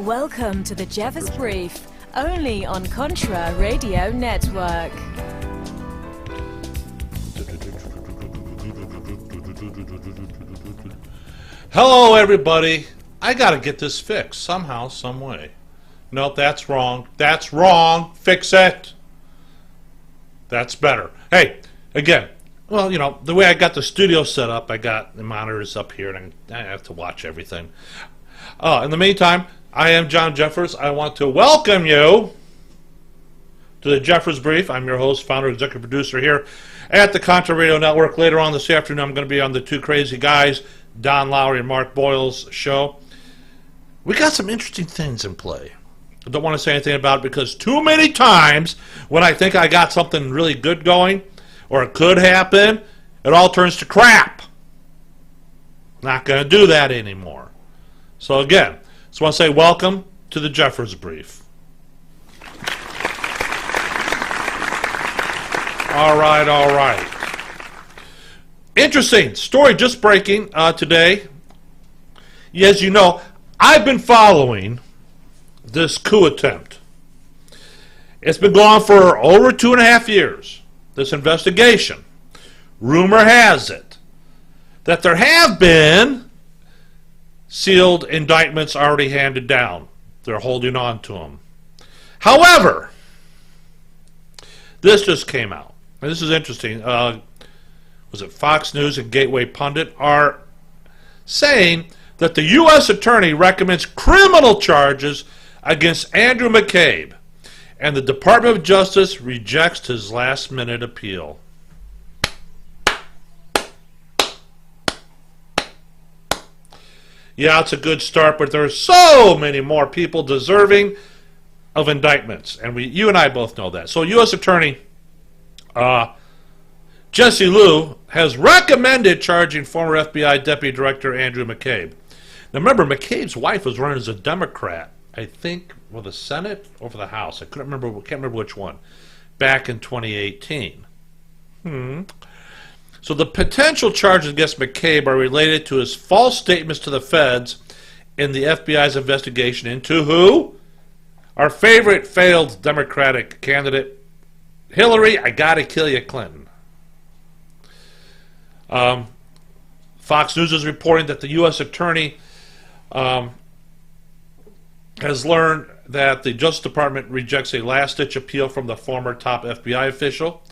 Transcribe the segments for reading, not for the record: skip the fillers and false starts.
Welcome to the Jeffers Brief, only on Contra Radio Network. Hello, everybody. I gotta get this fixed somehow, some way. No, that's wrong. That's wrong. Fix it. That's better. Hey, again, well, you know, the way I got the studio set up, I got the monitors up here, and I have to watch everything. In the meantime, I am John Jeffers. I want to welcome you to the Jeffers Brief. I'm your host, founder, executive producer here at the Contra Radio Network. Later on this afternoon, I'm going to be on the Two Crazy Guys, Don Lowry and Mark Boyle's show. We got some interesting things in play. I don't want to say anything about it because too many times when I think I got something really good going or it could happen, it all turns to crap. Not going to do that anymore. So again, just want to say welcome to the Jeffers Brief. All right. Interesting story just breaking today. As you know, I've been following this coup attempt. It's been going on for over 2.5 years, this investigation. Rumor has it that there have been sealed indictments already handed down. They're holding on to them. However, this just came out. And this is interesting. Was it Fox News and Gateway Pundit are saying that the U.S. Attorney recommends criminal charges against Andrew McCabe, and the Department of Justice rejects his last-minute appeal. Yeah, it's a good start, but there are so many more people deserving of indictments, and you and I both know that. So U.S. Attorney Jesse Liu has recommended charging former FBI Deputy Director Andrew McCabe. Now remember, McCabe's wife was running as a Democrat, I think, for the Senate or for the House. I can't remember which one, back in 2018. So the potential charges against McCabe are related to his false statements to the feds in the FBI's investigation into who? Our favorite failed Democratic candidate, Hillary, I gotta kill you, Clinton. Fox News is reporting that the U.S. Attorney has learned that the Justice Department rejects a last-ditch appeal from the former top FBI official.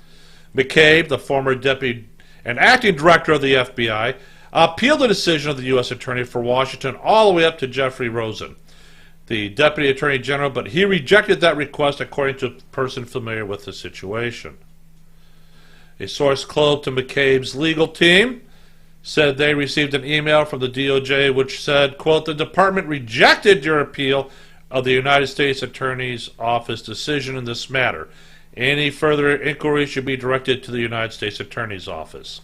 McCabe, the former deputy and acting director of the FBI, appealed the decision of the U.S. Attorney for Washington all the way up to Jeffrey Rosen, the Deputy Attorney General, but he rejected that request according to a person familiar with the situation. A source close to McCabe's legal team said they received an email from the DOJ which said, quote, "The department rejected your appeal of the United States Attorney's Office decision in this matter. Any further inquiry should be directed to the United States Attorney's Office."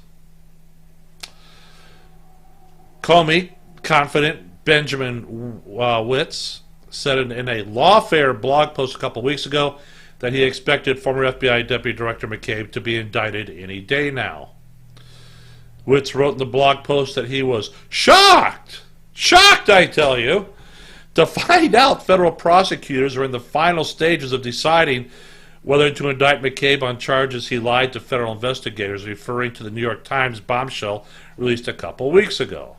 Comey, confident Benjamin Witz, said in a Lawfare blog post a couple weeks ago that he expected former FBI Deputy Director McCabe to be indicted any day now. Witz wrote in the blog post that he was shocked, I tell you, to find out federal prosecutors are in the final stages of deciding whether to indict McCabe on charges he lied to federal investigators, referring to the New York Times bombshell released a couple weeks ago.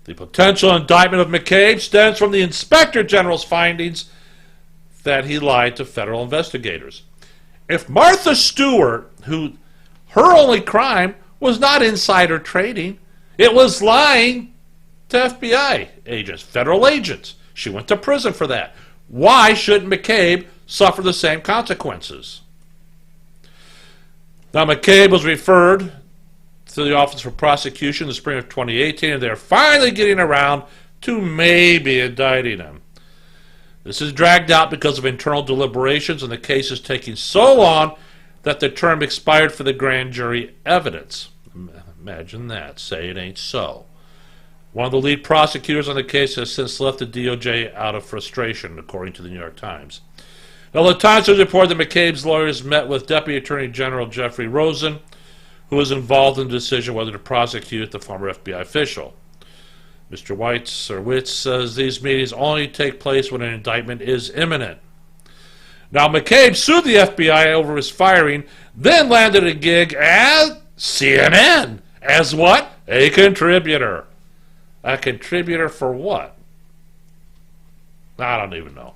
The potential indictment of McCabe stems from the Inspector General's findings that he lied to federal investigators. If Martha Stewart, her only crime was not insider trading, it was lying to FBI agents, federal agents. She went to prison for that. Why shouldn't McCabe suffer the same consequences? Now, McCabe was referred to the Office for Prosecution in the spring of 2018, and they're finally getting around to maybe indicting him. This is dragged out because of internal deliberations, and the case is taking so long that the term expired for the grand jury evidence. Imagine that. Say it ain't so. One of the lead prosecutors on the case has since left the DOJ out of frustration, according to the New York Times. Now, the Times has reported that McCabe's lawyers met with Deputy Attorney General Jeffrey Rosen, who was involved in the decision whether to prosecute the former FBI official. Mr. Witz says these meetings only take place when an indictment is imminent. Now, McCabe sued the FBI over his firing, then landed a gig at CNN as what? A contributor. A contributor for what? I don't even know.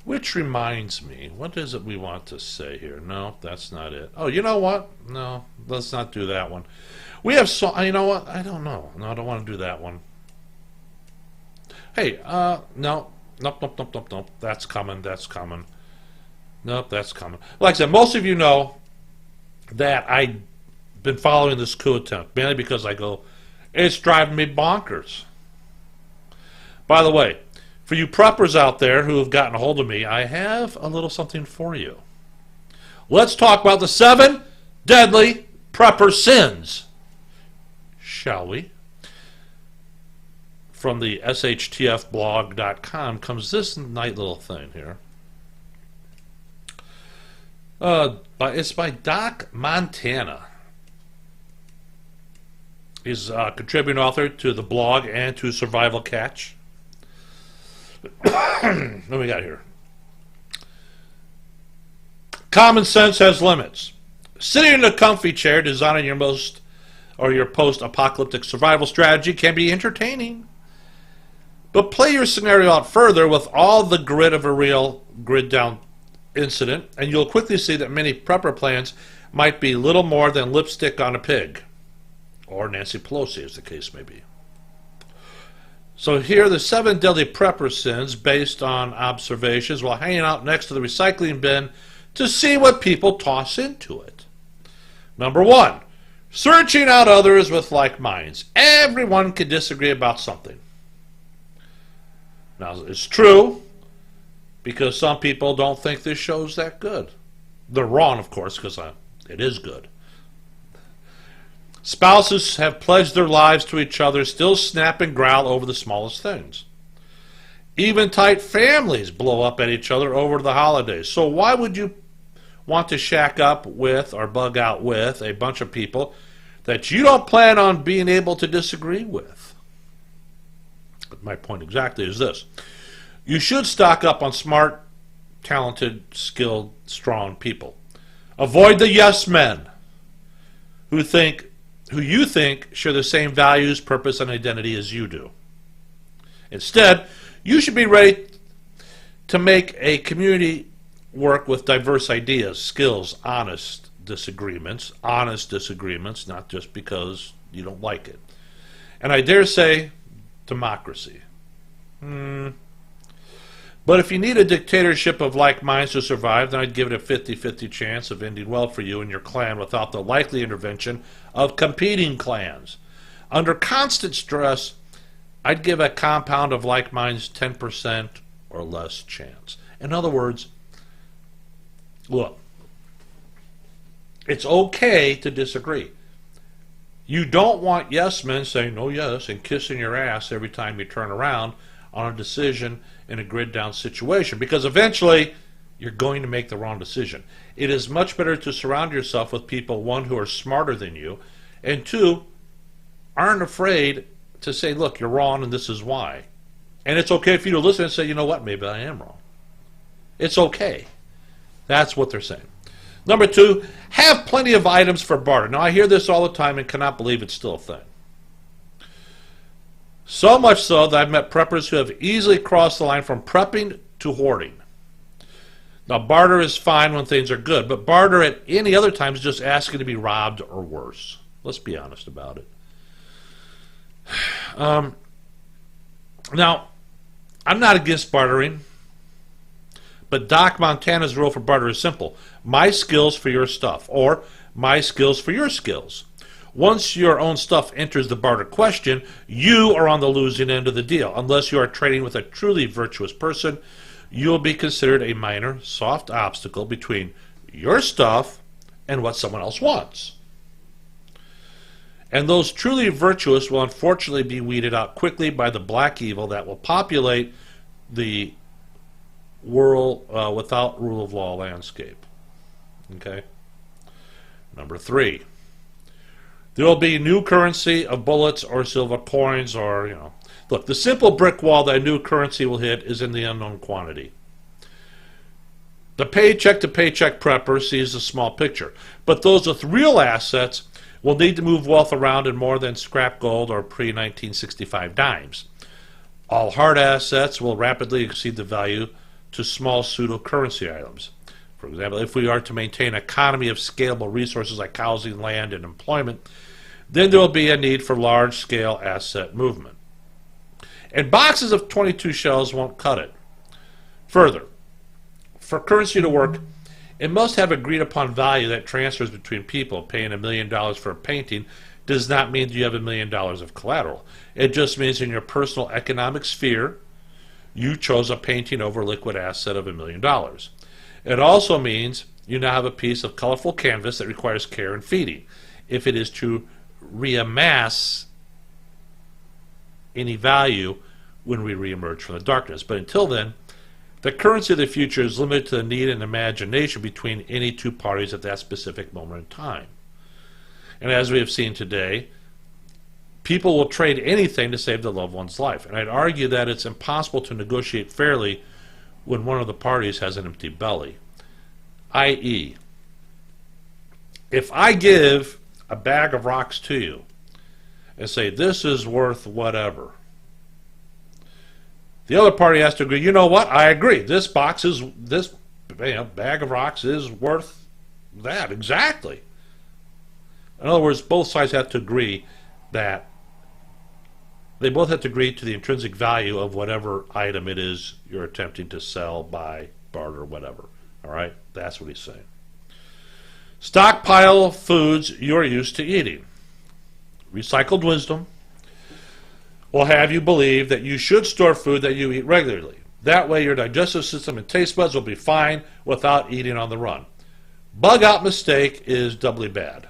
Which reminds me, what is it we want to say here? No, that's not it. Oh, you know what? No, let's not do that one. We have you know what? I don't know. No, I don't want to do that one. Hey, no. Nope. That's coming. Nope, that's coming. Like I said, most of you know that I've been following this coup attempt, mainly because I go, it's driving me bonkers. By the way, for you preppers out there who have gotten a hold of me, I have a little something for you. Let's talk about the 7 deadly prepper sins, shall we? From the shtfblog.com comes this nice little thing here. It's by Doc Montana. He's a contributing author to the blog and to Survival Catch. What do we got here? Common sense has limits. Sitting in a comfy chair designing your post-apocalyptic survival strategy can be entertaining. But play your scenario out further with all the grit of a real grid-down incident, and you'll quickly see that many prepper plans might be little more than lipstick on a pig. Or Nancy Pelosi, as the case may be. So here are the 7 deadly prepper sins based on observations while hanging out next to the recycling bin to see what people toss into it. Number 1, searching out others with like minds. Everyone can disagree about something. Now, it's true, because some people don't think this show's that good. They're wrong, of course, because it is good. Spouses have pledged their lives to each other, still snap and growl over the smallest things. Even tight families blow up at each other over the holidays. So why would you want to shack up with or bug out with a bunch of people that you don't plan on being able to disagree with? But my point exactly is this. You should stock up on smart, talented, skilled, strong people. Avoid the yes men who you think share the same values, purpose, and identity as you do. Instead, you should be ready to make a community work with diverse ideas, skills, honest disagreements, not just because you don't like it. And I dare say, democracy. But if you need a dictatorship of like minds to survive, then I'd give it a 50-50 chance of ending well for you and your clan without the likely intervention of competing clans. Under constant stress, I'd give a compound of like minds 10% or less chance. In other words, look, it's okay to disagree. You don't want yes men saying no yes and kissing your ass every time you turn around on a decision in a grid down situation, because eventually you're going to make the wrong decision. It is much better to surround yourself with people, 1, who are smarter than you, and 2, aren't afraid to say, look, you're wrong and this is why. And it's okay for you to listen and say, you know what, maybe I am wrong. It's okay. That's what they're saying. Number 2, have plenty of items for barter. Now, I hear this all the time and cannot believe it's still a thing. So much so that I've met preppers who have easily crossed the line from prepping to hoarding. Now, barter is fine when things are good, but barter at any other time is just asking to be robbed or worse. Let's be honest about it. Now, I'm not against bartering, but Doc Montana's rule for barter is simple. My skills for your stuff, or my skills for your skills. Once your own stuff enters the barter question, you are on the losing end of the deal. Unless you are trading with a truly virtuous person, you will be considered a minor, soft obstacle between your stuff and what someone else wants. And those truly virtuous will unfortunately be weeded out quickly by the black evil that will populate the world without rule of law landscape. Okay? Number 3. There will be new currency of bullets or silver coins or, Look, the simple brick wall that a new currency will hit is in the unknown quantity. The paycheck-to-paycheck prepper sees the small picture, but those with real assets will need to move wealth around in more than scrap gold or pre-1965 dimes. All hard assets will rapidly exceed the value to small pseudo-currency items. For example, if we are to maintain an economy of scalable resources like housing, land, and employment, then there will be a need for large-scale asset movement. And boxes of 22 shells won't cut it. Further, for currency to work, it must have agreed upon value that transfers between people. Paying $1 million for a painting does not mean you have $1 million of collateral. It just means in your personal economic sphere, you chose a painting over a liquid asset of $1 million. It also means you now have a piece of colorful canvas that requires care and feeding if it is to reamass any value when we reemerge from the darkness. But until then, the currency of the future is limited to the need and imagination between any two parties at that specific moment in time. And as we have seen today, people will trade anything to save their loved one's life. And I'd argue that it's impossible to negotiate fairly when one of the parties has an empty belly. I.e., if I give a bag of rocks to you and say, this is worth whatever, the other party has to agree, you know what, I agree. This bag of rocks is worth that, exactly. In other words, both sides have to agree that they both have to agree to the intrinsic value of whatever item it is you're attempting to sell, buy, barter, whatever. All right? That's what he's saying. Stockpile foods you're used to eating. Recycled wisdom will have you believe that you should store food that you eat regularly. That way your digestive system and taste buds will be fine without eating on the run. Bug out mistake is doubly bad.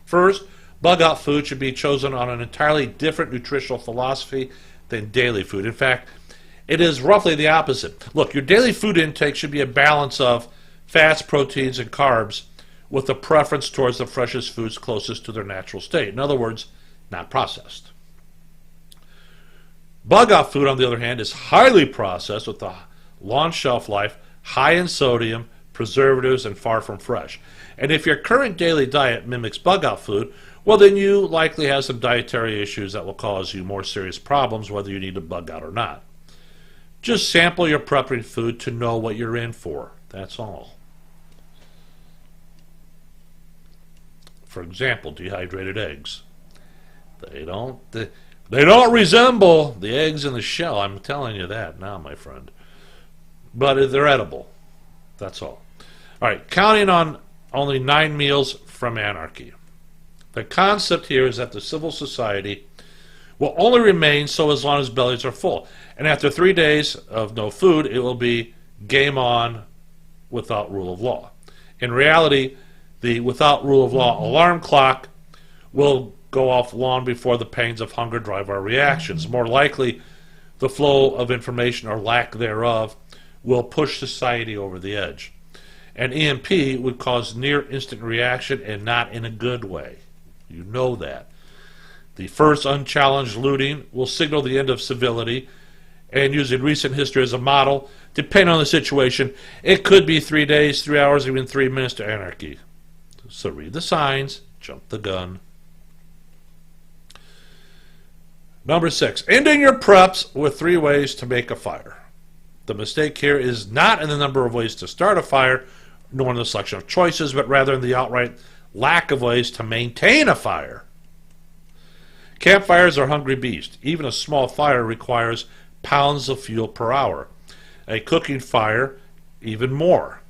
First, bug out food should be chosen on an entirely different nutritional philosophy than daily food. In fact, it is roughly the opposite. Look, your daily food intake should be a balance of fats, proteins, and carbs with a preference towards the freshest foods closest to their natural state. In other words, not processed. Bug out food, on the other hand, is highly processed with a long shelf life, high in sodium, preservatives, and far from fresh. And if your current daily diet mimics bug out food, well, then you likely have some dietary issues that will cause you more serious problems whether you need to bug out or not. Just sample your prepping food to know what you're in for. That's all. For example, dehydrated eggs. They don't resemble the eggs in the shell. I'm telling you that now, my friend. But they're edible. That's all. All right, counting on only 9 meals from anarchy. The concept here is that the civil society will only remain so as long as bellies are full. And after 3 days of no food, it will be game on without rule of law. In reality, the without rule of law alarm clock will go off long before the pangs of hunger drive our reactions. More likely, the flow of information or lack thereof will push society over the edge. An EMP would cause near instant reaction and not in a good way. You know that. The first unchallenged looting will signal the end of civility, and using recent history as a model, depending on the situation, it could be 3 days, 3 hours, even 3 minutes to anarchy. So read the signs, jump the gun. Number 6, ending your preps with 3 ways to make a fire. The mistake here is not in the number of ways to start a fire, nor in the selection of choices, but rather in the outright lack of ways to maintain a fire. Campfires are hungry beasts. Even a small fire requires pounds of fuel per hour. A cooking fire, even more.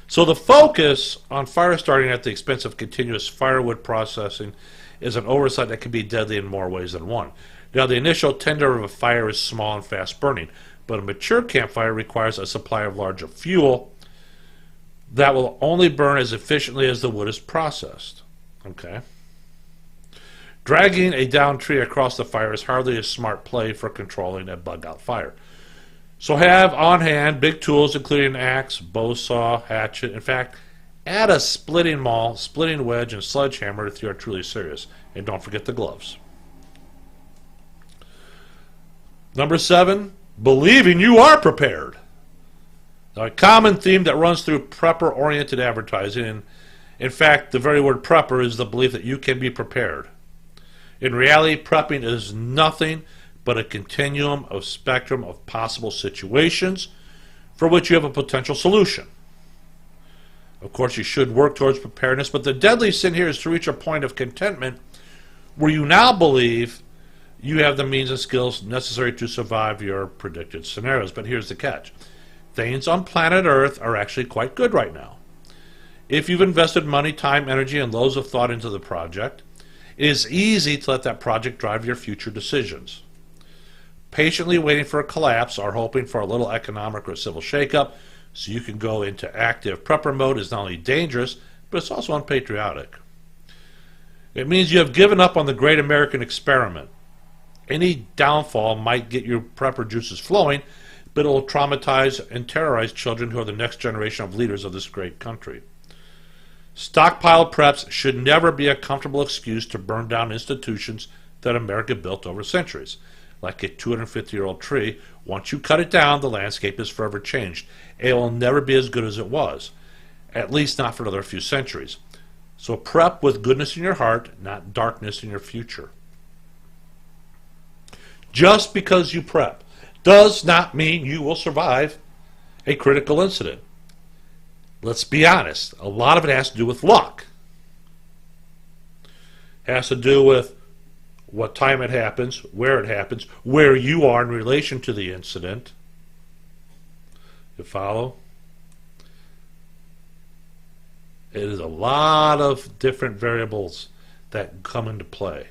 So the focus on fire starting at the expense of continuous firewood processing is an oversight that can be deadly in more ways than one. Now, the initial tender of a fire is small and fast burning, but a mature campfire requires a supply of larger fuel that will only burn as efficiently as the wood is processed. Okay? Dragging a downed tree across the fire is hardly a smart play for controlling a bug-out fire. So have on hand big tools including an axe, bow saw, hatchet, in fact, Add a splitting maul, splitting wedge, and sledgehammer if you are truly serious. And don't forget the gloves. Number 7, believing you are prepared. Now, a common theme that runs through prepper-oriented advertising, and in fact, the very word prepper is the belief that you can be prepared. In reality, prepping is nothing but a continuum of spectrum of possible situations for which you have a potential solution. Of course, you should work towards preparedness, but the deadly sin here is to reach a point of contentment where you now believe you have the means and skills necessary to survive your predicted scenarios. But here's the catch. Things on planet Earth are actually quite good right now. If you've invested money, time, energy, and loads of thought into the project, it is easy to let that project drive your future decisions. Patiently waiting for a collapse or hoping for a little economic or civil shakeup so you can go into active prepper mode is not only dangerous, but it's also unpatriotic. It means you have given up on the great American experiment. Any downfall might get your prepper juices flowing, but it will traumatize and terrorize children who are the next generation of leaders of this great country. Stockpiled preps should never be a comfortable excuse to burn down institutions that America built over centuries. Like a 250-year-old tree, once you cut it down, the landscape is forever changed. It will never be as good as it was, at least not for another few centuries. So prep with goodness in your heart, not darkness in your future. Just because you prep does not mean you will survive a critical incident. Let's be honest, a lot of it has to do with luck. It has to do with what time it happens, where you are in relation to the incident. You follow? It is a lot of different variables that come into play.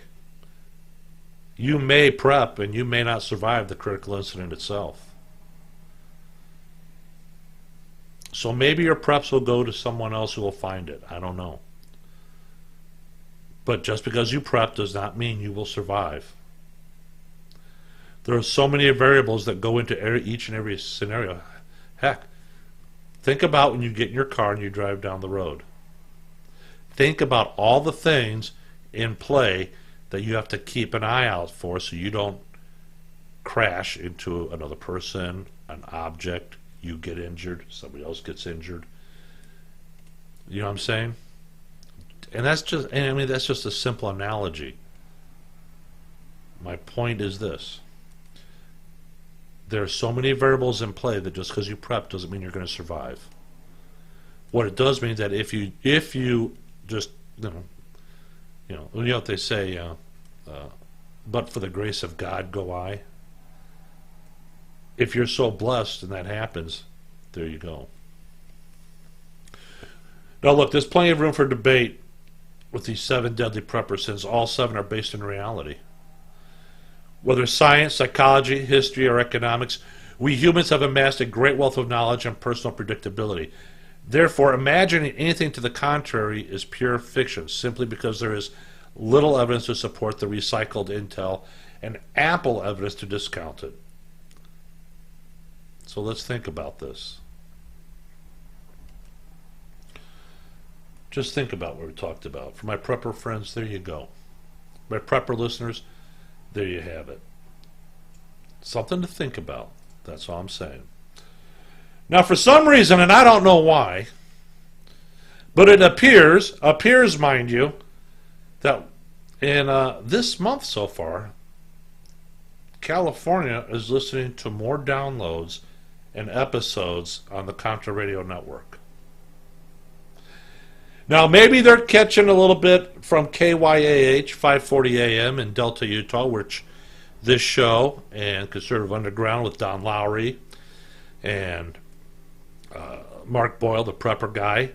You may prep and you may not survive the critical incident itself. So maybe your preps will go to someone else who will find it. I don't know. But just because you prep does not mean you will survive. There are so many variables that go into each and every scenario. Heck, think about when you get in your car and you drive down the road. Think about all the things in play that you have to keep an eye out for so you don't crash into another person, an object, you get injured, somebody else gets injured. You know what I'm saying? And that's just a simple analogy. My point is this. There are so many variables in play that just because you prep doesn't mean you're going to survive. What it does mean is that if you just, you know what they say, but for the grace of God go I. If you're so blessed and that happens, there you go. Now look, there's plenty of room for debate with these 7 deadly preppers, since all 7 are based in reality. Whether science, psychology, history, or economics, we humans have amassed a great wealth of knowledge and personal predictability. Therefore, imagining anything to the contrary is pure fiction, simply because there is little evidence to support the recycled intel and ample evidence to discount it. So let's think about this. Just think about what we talked about. For my prepper friends, there you go. My prepper listeners, there you have it. Something to think about. That's all I'm saying. Now, for some reason, and I don't know why, but it appears, mind you, that in this month so far, California is listening to more downloads and episodes on the Contra Radio Network. Now, maybe they're catching a little bit from KYAH 540 AM in Delta, Utah, which this show and Conservative Underground with Don Lowry and Mark Boyle, the prepper guy.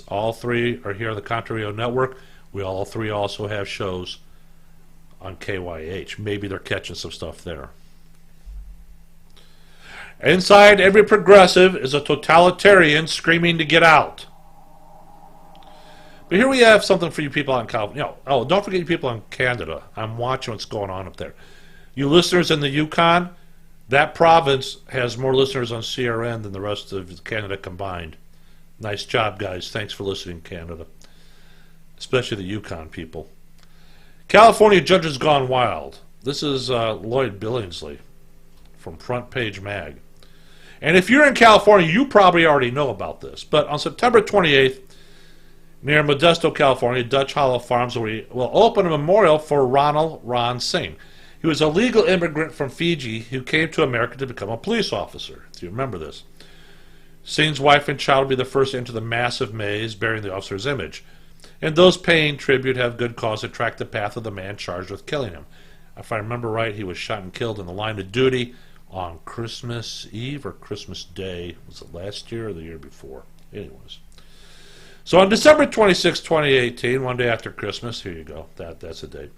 All 3 are here on the Contra Radio Network. We all 3 also have shows on KYH. Maybe they're catching some stuff there. Inside every progressive is a totalitarian screaming to get out. But here we have something for you people out in California. Don't forget you people in Canada. I'm watching what's going on up there. You listeners in the Yukon, that province has more listeners on CRN than the rest of Canada combined. Nice job, guys. Thanks for listening, Canada. Especially the Yukon people. California judges gone wild. This is Lloyd Billingsley from Front Page Mag. And if you're in California, you probably already know about this. But on September 28th, near Modesto, California, Dutch Hollow Farms will open a memorial for Ronald Ron Singh. He was a legal immigrant from Fiji who came to America to become a police officer, if you remember this. Singh's wife and child will be the first to enter the massive maze bearing the officer's image. And those paying tribute have good cause to track the path of the man charged with killing him. If I remember right, he was shot and killed in the line of duty on Christmas Eve or Christmas Day. Was it last year or the year before? Anyways. So on December 26, 2018, one day after Christmas, here you go, that's the date.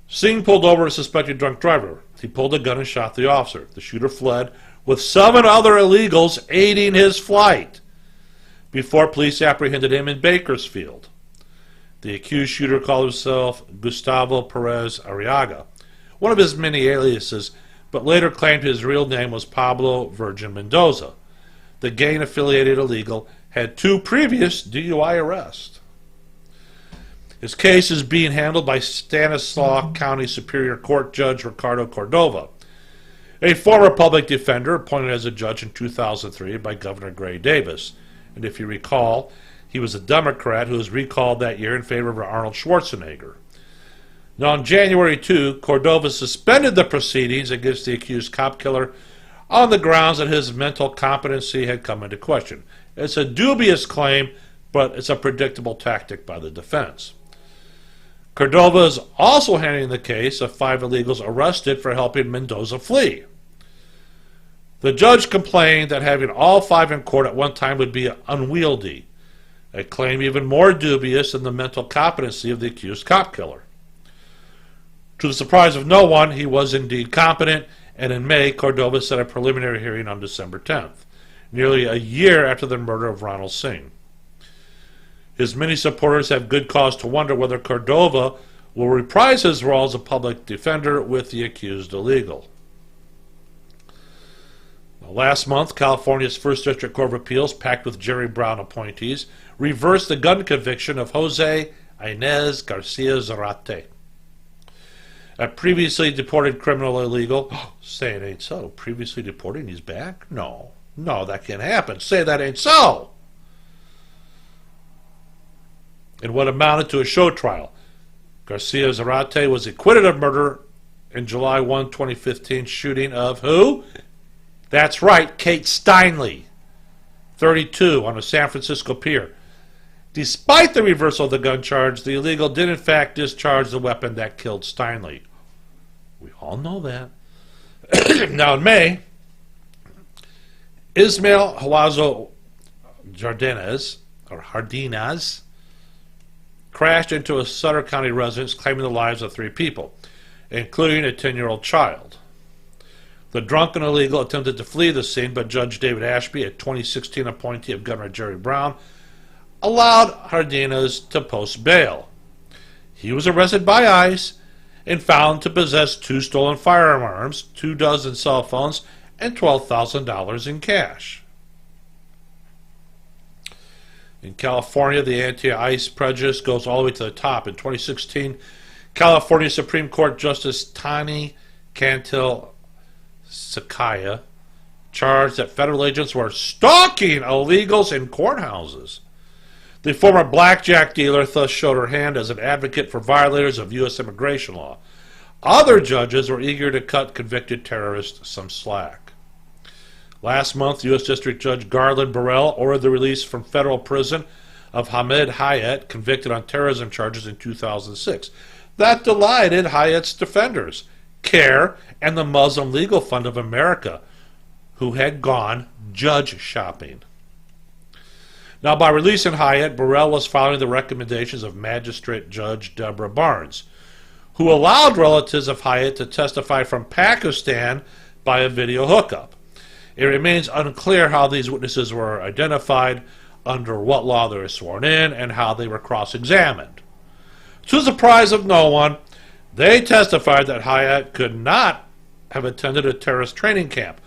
Singh pulled over a suspected drunk driver. He pulled a gun and shot the officer. The shooter fled with 7 other illegals aiding his flight before police apprehended him in Bakersfield. The accused shooter called himself Gustavo Perez Arriaga, one of his many aliases, but later claimed his real name was Pablo Virgin Mendoza. The gang-affiliated illegal had 2 previous DUI arrests. His case is being handled by Stanislaus County Superior Court Judge Ricardo Cordova, a former public defender appointed as a judge in 2003 by Governor Gray Davis. And if you recall, he was a Democrat who was recalled that year in favor of Arnold Schwarzenegger. Now, on January 2, Cordova suspended the proceedings against the accused cop killer on the grounds that his mental competency had come into question. It's a dubious claim, but it's a predictable tactic by the defense. Cordova is also handling the case of 5 illegals arrested for helping Mendoza flee. The judge complained that having all 5 in court at one time would be unwieldy, a claim even more dubious than the mental competency of the accused cop killer. To the surprise of no one, he was indeed competent, and in May, Cordova set a preliminary hearing on December 10th, nearly a year after the murder of Ronald Singh. His many supporters have good cause to wonder whether Cordova will reprise his role as a public defender with the accused illegal. Last month, California's First District Court of Appeals, packed with Jerry Brown appointees, reversed the gun conviction of Jose Inez Garcia Zarate, a previously deported criminal illegal. Say it ain't so. Previously deported and he's back? No, that can't happen. Say that ain't so. In what amounted to a show trial, Garcia Zarate was acquitted of murder in July 1, 2015 shooting of who? That's right, Kate Steinle, 32, on a San Francisco pier. Despite the reversal of the gun charge, the illegal did in fact discharge the weapon that killed Steinle. We all know that. Now in May, Ismael Huazo Jardinez, or Hardinez, crashed into a Sutter County residence, claiming the lives of 3 people, including a 10-year-old child. The drunken illegal attempted to flee the scene, but Judge David Ashby, a 2016 appointee of Governor Jerry Brown, allowed Hardinez to post bail. He was arrested by ICE and found to possess 2 stolen firearms, 2 dozen cell phones, and $12,000 in cash. In California, the anti-ICE prejudice goes all the way to the top. In 2016, California Supreme Court Justice Tani Cantil Sakaya charged that federal agents were stalking illegals in courthouses. The former blackjack dealer thus showed her hand as an advocate for violators of U.S. immigration law. Other judges were eager to cut convicted terrorists some slack. Last month, U.S. District Judge Garland Burrell ordered the release from federal prison of Hamid Hayat, convicted on terrorism charges in 2006. That delighted Hayat's defenders, CARE, and the Muslim Legal Fund of America, who had gone judge shopping. Now, by releasing Hayat, Burrell was following the recommendations of Magistrate Judge Deborah Barnes, who allowed relatives of Hayat to testify from Pakistan by a video hookup. It remains unclear how these witnesses were identified, under what law they were sworn in, and how they were cross-examined. To the surprise of no one, they testified that Hayat could not have attended a terrorist training camp,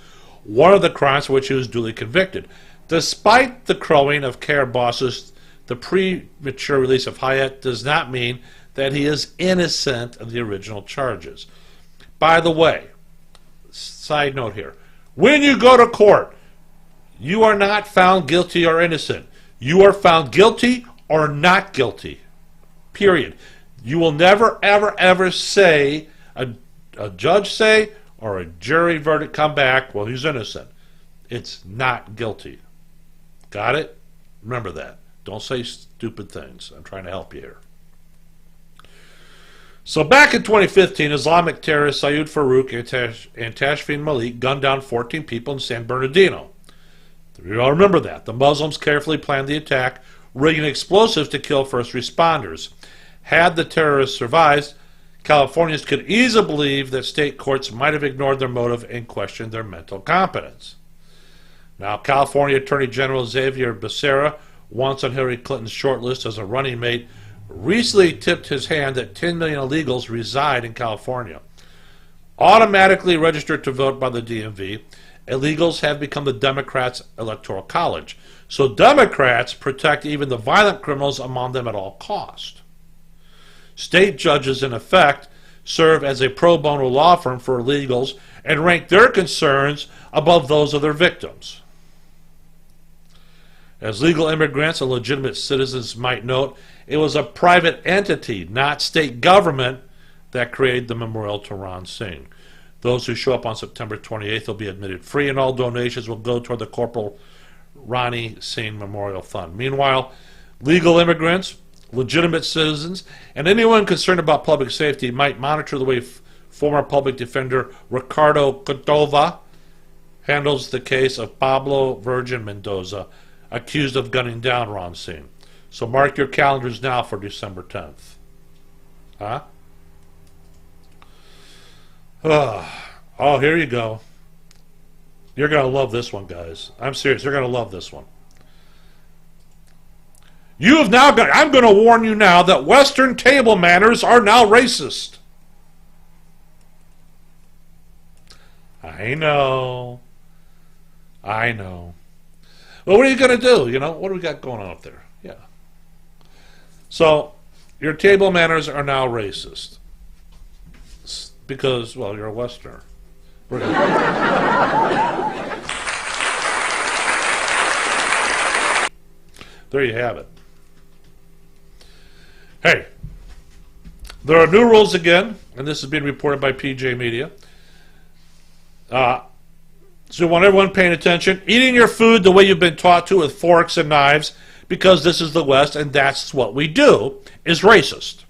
one of the crimes for which he was duly convicted. Despite the crowing of CARE bosses, the premature release of Hyatt does not mean that he is innocent of the original charges. By the way, side note here, when you go to court, you are not found guilty or innocent. You are found guilty or not guilty. Period. You will never, ever, ever say, a judge say, or a jury verdict come back, well, he's innocent. It's not guilty. Got it? Remember that. Don't say stupid things. I'm trying to help you here. So back in 2015, Islamic terrorist Saeed Farouk and Tashfeen Malik gunned down 14 people in San Bernardino. You all remember that. The Muslims carefully planned the attack, rigging explosives to kill first responders. Had the terrorists survived, Californians could easily believe that state courts might have ignored their motive and questioned their mental competence. Now, California Attorney General Xavier Becerra, once on Hillary Clinton's shortlist as a running mate, recently tipped his hand that 10 million illegals reside in California. Automatically registered to vote by the DMV, illegals have become the Democrats' electoral college. So Democrats protect even the violent criminals among them at all cost. State judges, in effect, serve as a pro bono law firm for illegals and rank their concerns above those of their victims. As legal immigrants and legitimate citizens might note, it was a private entity, not state government, that created the memorial to Ron Singh. Those who show up on September 28th will be admitted free, and all donations will go toward the Corporal Ronnie Singh Memorial Fund. Meanwhile, legal immigrants, legitimate citizens, and anyone concerned about public safety might monitor the way former public defender Ricardo Cordova handles the case of Pablo Virgin Mendoza, accused of gunning down Ron Singh. So mark your calendars now for December 10th. Huh? Oh, here you go. You're going to love this one, guys. I'm serious. You're going to love this one. You have now got, I'm going to warn you now that Western table manners are now racist. I know. Well, what are you going to do? You know, what do we got going on up there? Yeah. So, your table manners are now racist. Because, well, you're a Westerner. We're gonna... There you have it. Hey, there are new rules again, and this is being reported by PJ Media. So I want everyone paying attention. Eating your food the way you've been taught to with forks and knives, because this is the West and that's what we do, is racist.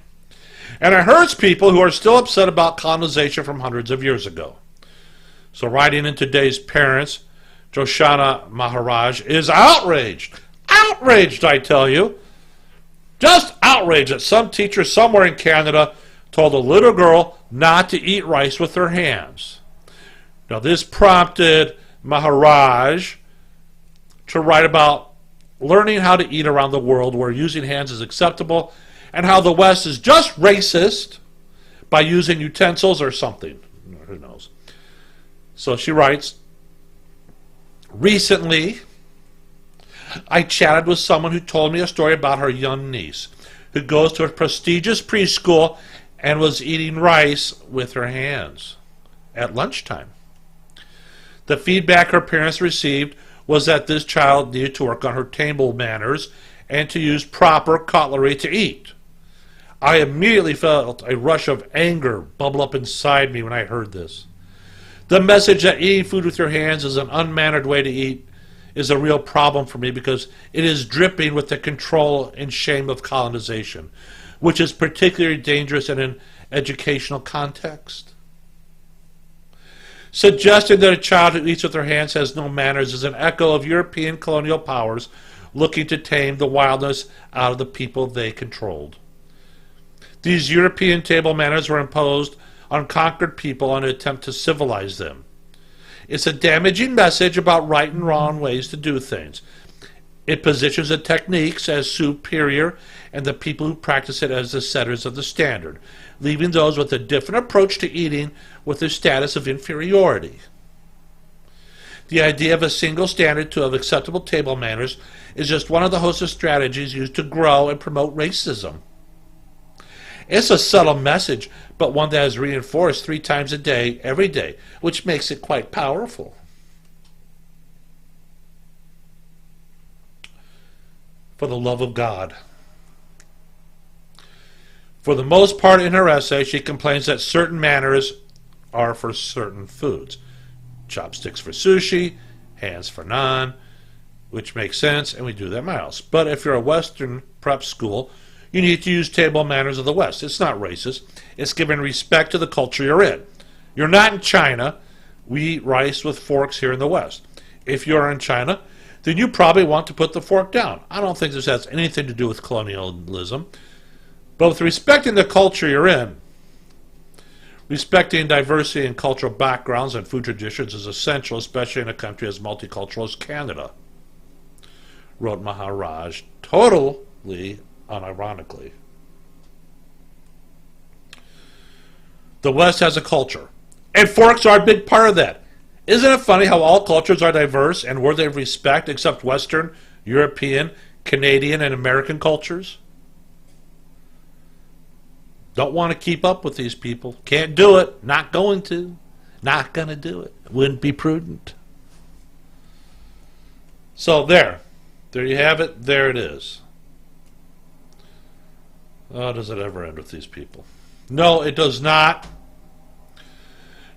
And it hurts people who are still upset about colonization from hundreds of years ago. So writing in today's Parents, Joshana Maharaj is outraged. Outraged, I tell you. Just outraged that some teacher somewhere in Canada told a little girl not to eat rice with her hands. Now this prompted Maharaj to write about learning how to eat around the world where using hands is acceptable, and how the West is just racist by using utensils or something. Who knows? So she writes, recently, I chatted with someone who told me a story about her young niece who goes to a prestigious preschool and was eating rice with her hands at lunchtime. The feedback her parents received was that this child needed to work on her table manners and to use proper cutlery to eat. I immediately felt a rush of anger bubble up inside me when I heard this. The message that eating food with your hands is an unmannered way to eat is a real problem for me because it is dripping with the control and shame of colonization, which is particularly dangerous in an educational context. Suggesting that a child who eats with their hands has no manners is an echo of European colonial powers looking to tame the wildness out of the people they controlled. These European table manners were imposed on conquered people in an attempt to civilize them. It's a damaging message about right and wrong ways to do things. It positions the techniques as superior and the people who practice it as the setters of the standard, leaving those with a different approach to eating with the status of inferiority. The idea of a single standard to have acceptable table manners is just one of the host of strategies used to grow and promote racism. It's a subtle message, but one that is reinforced 3 times a day, every day, which makes it quite powerful. For the love of God. For the most part in her essay, she complains that certain manners are for certain foods. Chopsticks for sushi, hands for naan, which makes sense, and we do that in my house. But if you're a Western prep school, you need to use table manners of the West. It's not racist. It's giving respect to the culture you're in. You're not in China. We eat rice with forks here in the West. If you're in China, then you probably want to put the fork down. I don't think this has anything to do with colonialism. But with respecting the culture you're in, respecting diversity in cultural backgrounds and food traditions is essential, especially in a country as multicultural as Canada, wrote Maharaj, totally unironically. The West has a culture, and forks are a big part of that. Isn't it funny how all cultures are diverse and worthy of respect except Western, European, Canadian, and American cultures? Don't want to keep up with these people. Can't do it. Not going to. Not going to do it. Wouldn't be prudent. So there. There you have it. There it is. Oh, does it ever end with these people? No, it does not.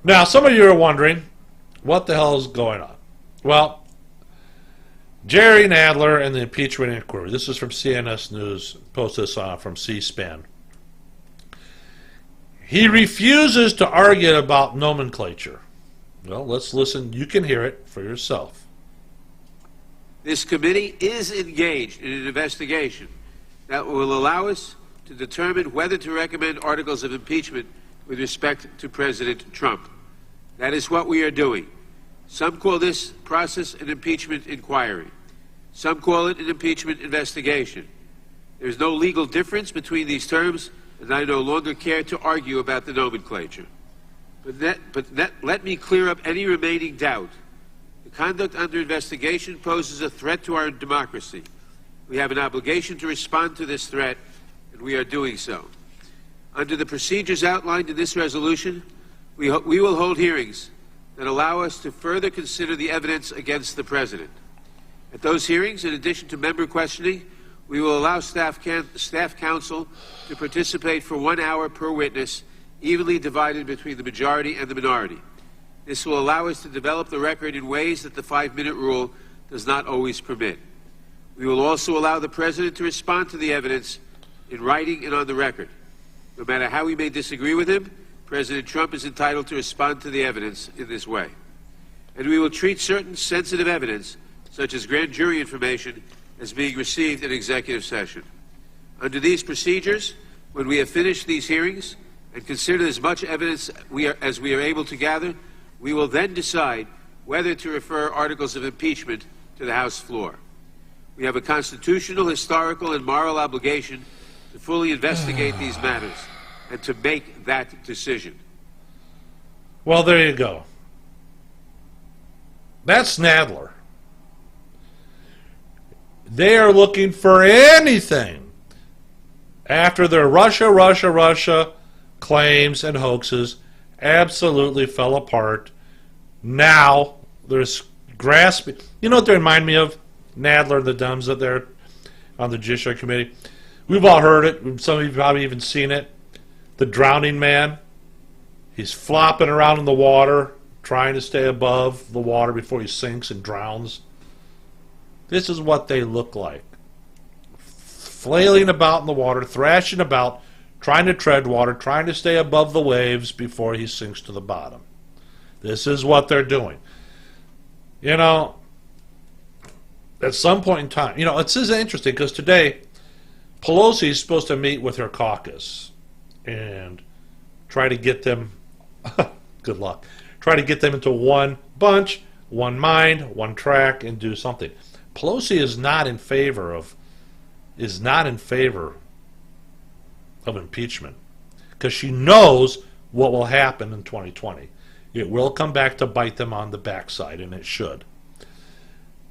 Now, some of you are wondering, what the hell is going on? Well, Jerry Nadler and the impeachment inquiry. This is from CNS News. Post this from C-SPAN. He refuses to argue about nomenclature. Well, let's listen. You can hear it for yourself. This committee is engaged in an investigation that will allow us to determine whether to recommend articles of impeachment with respect to President Trump. That is what we are doing. Some call this process an impeachment inquiry. Some call it an impeachment investigation. There is no legal difference between these terms, and I no longer care to argue about the nomenclature. But let me clear up any remaining doubt. The conduct under investigation poses a threat to our democracy. We have an obligation to respond to this threat, and we are doing so. Under the procedures outlined in this resolution, we will hold hearings that allow us to further consider the evidence against the President. At those hearings, in addition to member questioning, we will allow staff counsel to participate for 1 hour per witness, evenly divided between the majority and the minority. This will allow us to develop the record in ways that the 5-minute rule does not always permit. We will also allow the President to respond to the evidence in writing and on the record. No matter how we may disagree with him, President Trump is entitled to respond to the evidence in this way. And we will treat certain sensitive evidence, such as grand jury information, as being received in executive session. Under these procedures, when we have finished these hearings and considered as much evidence as we are able to gather, we will then decide whether to refer articles of impeachment to the House floor. We have a constitutional, historical, and moral obligation to fully investigate these matters and to make that decision. Well, there you go. That's Nadler. They are looking for anything after their Russia claims and hoaxes absolutely fell apart. Now there's grasping. You know what they remind me of? Nadler and the Dumbs that they're on the Judiciary Committee. We've all heard it. Some of you have probably even seen it. The drowning man. He's flopping around in the water, trying to stay above the water before he sinks and drowns. This is what they look like. Flailing about in the water, thrashing about, trying to tread water, trying to stay above the waves before he sinks to the bottom. This is what they're doing. You know, at some point in time, it's interesting because today Pelosi is supposed to meet with her caucus and try to get them, good luck, try to get them into one bunch, one mind, one track, and do something. Pelosi is not in favor of impeachment because she knows what will happen in 2020. It will come back to bite them on the backside, and it should.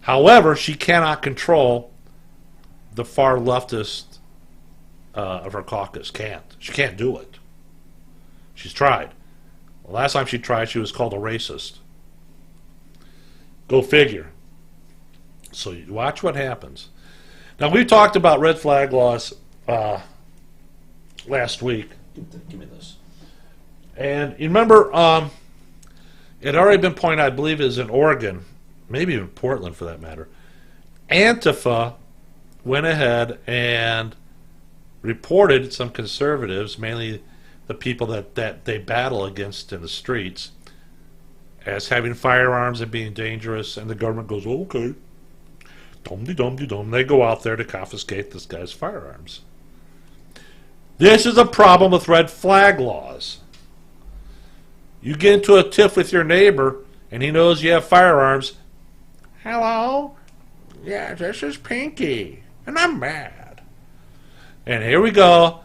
However, she cannot control the far leftist of her caucus. She can't do it. She's tried. The last time she tried, she was called a racist. Go figure. So you watch what happens. Now, we talked about red flag laws last week. Give me this. And you remember, it had already been pointed out, I believe it was in Oregon, maybe even Portland for that matter. Antifa went ahead and reported some conservatives, mainly the people that they battle against in the streets, as having firearms and being dangerous, and the government goes, okay, dum-de-dum-de-dum. They go out there to confiscate this guy's firearms. This is a problem with red flag laws. You get into a tiff with your neighbor, and he knows you have firearms. Hello? Yeah, this is Pinky, and I'm mad. And here we go.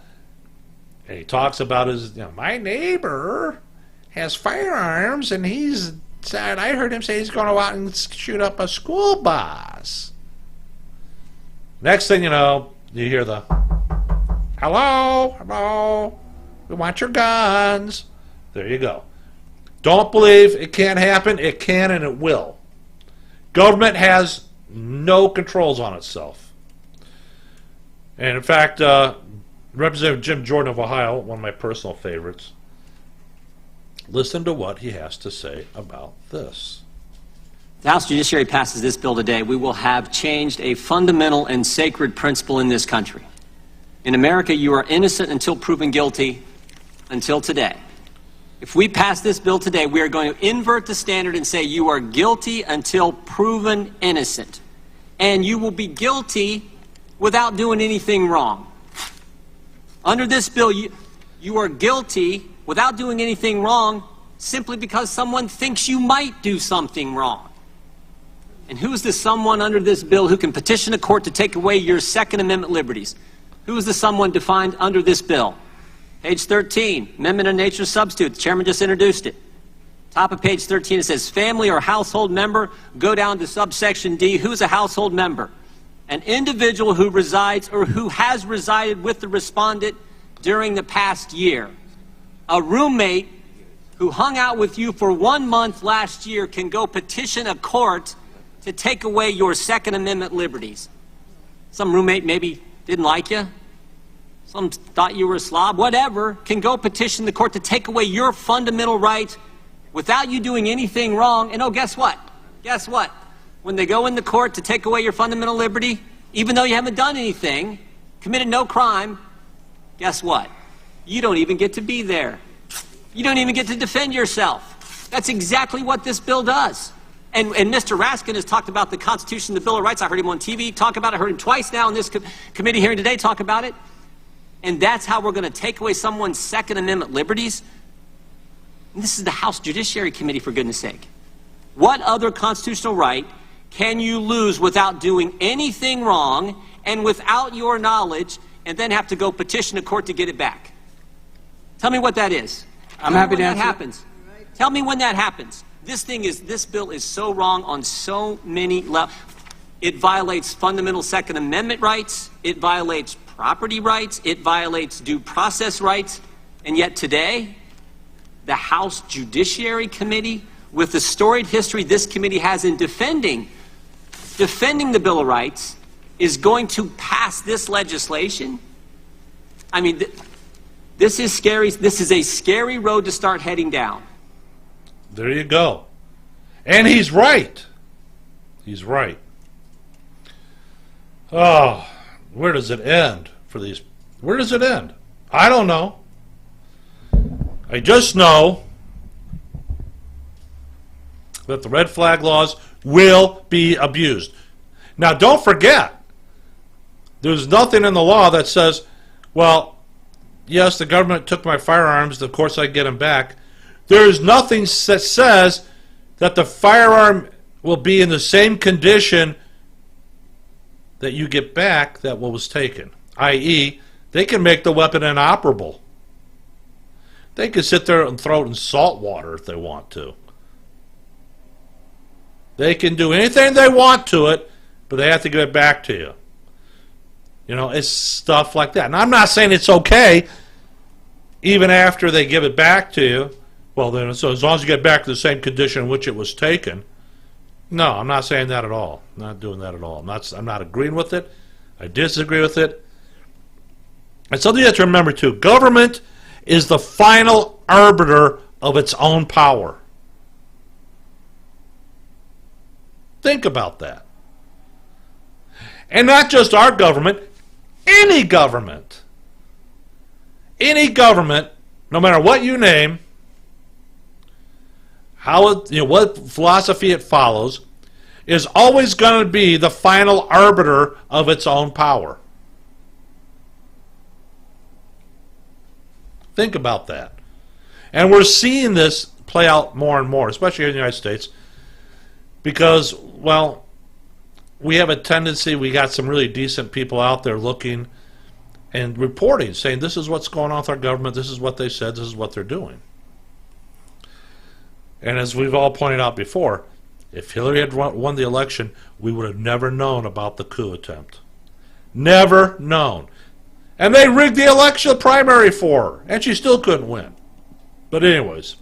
And he talks about his, my neighbor has firearms, and he's said, I heard him say he's going to go out and shoot up a school bus. Next thing you know, you hear the, hello, we want your guns. There you go. Don't believe it can't happen. It can and it will. Government has no controls on itself. And in fact, Representative Jim Jordan of Ohio, one of my personal favorites, listen to what he has to say about this. The House Judiciary passes this bill today, we will have changed a fundamental and sacred principle in this country. In America, you are innocent until proven guilty until today. If we pass this bill today, we are going to invert the standard and say you are guilty until proven innocent. And you will be guilty without doing anything wrong. Under this bill, you are guilty without doing anything wrong simply because someone thinks you might do something wrong. And who's the someone under this bill who can petition a court to take away your Second Amendment liberties? Who is the someone defined under this bill? Page 13, Amendment of Nature Substitute. The chairman just introduced it. Top of page 13, it says family or household member. Go down to subsection D. Who's a household member? An individual who resides or who has resided with the respondent during the past year. A roommate who hung out with you for 1 month last year can go petition a court to take away your Second Amendment liberties. Some roommate maybe didn't like you. Some thought you were a slob. Whatever, can go petition the court to take away your fundamental right without you doing anything wrong. And oh, guess what? Guess what? When they go in the court to take away your fundamental liberty, even though you haven't done anything, committed no crime, guess what? You don't even get to be there. You don't even get to defend yourself. That's exactly what this bill does. And Mr. Raskin has talked about the Constitution, the Bill of Rights. I heard him on TV talk about it. I heard him twice now in this committee hearing today talk about it. And that's how we're going to take away someone's Second Amendment liberties. And this is the House Judiciary Committee, for goodness sake. What other constitutional right can you lose without doing anything wrong and without your knowledge and then have to go petition a court to get it back? Tell me what that is. I'm happy to answer. That happens. Tell me when that happens. This bill is so wrong on so many levels. It violates fundamental Second Amendment rights. It violates property rights. It violates due process rights. And yet today, the House Judiciary Committee, with the storied history this committee has in defending the Bill of Rights, is going to pass this legislation. I mean, this is scary. This is a scary road to start heading down. There you go. And he's right. He's right. Oh, where does it end for these? Where does it end? I don't know. I just know that the red flag laws will be abused. Now, don't forget, there's nothing in the law that says, well, yes, the government took my firearms, of course I get them back. There is nothing that says that the firearm will be in the same condition that you get back that what was taken, i.e., they can make the weapon inoperable. They can sit there and throw it in salt water if they want to. They can do anything they want to it, but they have to give it back to you. You know, it's stuff like that. And I'm not saying it's okay even after they give it back to you. Well, then, so as long as you get back to the same condition in which it was taken. No, I'm not saying that at all. I'm not doing that at all. I'm not agreeing with it. I disagree with it. And something you have to remember, too. Government is the final arbiter of its own power. Think about that. And not just our government, any government. Any government, no matter what you name, what philosophy it follows, is always going to be the final arbiter of its own power. Think about that. And we're seeing this play out more and more, especially here in the United States, because, well, we have a tendency, we got some really decent people out there looking and reporting, saying this is what's going on with our government, this is what they said, this is what they're doing. And as we've all pointed out before, if Hillary had won the election, we would have never known about the coup attempt. Never known. And they rigged the election primary for her, and she still couldn't win. But anyways,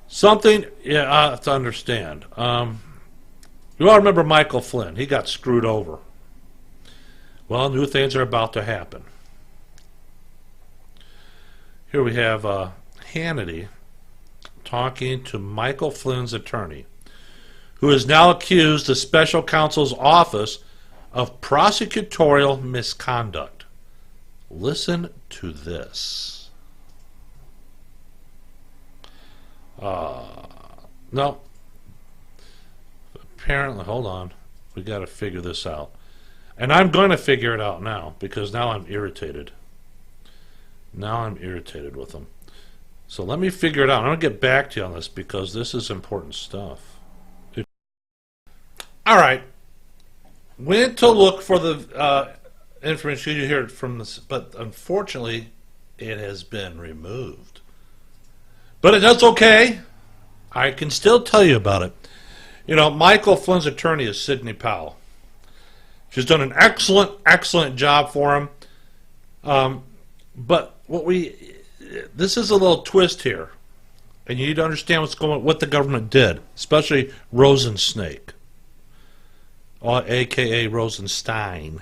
something I have to understand. You all remember Michael Flynn. He got screwed over. Well, new things are about to happen. Here we have Hannity talking to Michael Flynn's attorney, who has now accused the special counsel's office of prosecutorial misconduct. Listen to this. No. Apparently, hold on. We got to figure this out. And I'm going to figure it out now, because now I'm irritated. Now I'm irritated with them. So let me figure it out. I'm going to get back to you on this, because this is important stuff. All right. Went to look for the information you heard from this, but unfortunately, it has been removed. But that's okay. I can still tell you about it. You know, Michael Flynn's attorney is Sidney Powell. She's done an excellent, excellent job for him. But this is a little twist here, and you need to understand what the government did, especially Rosensnake, a.k.a. Rosenstein.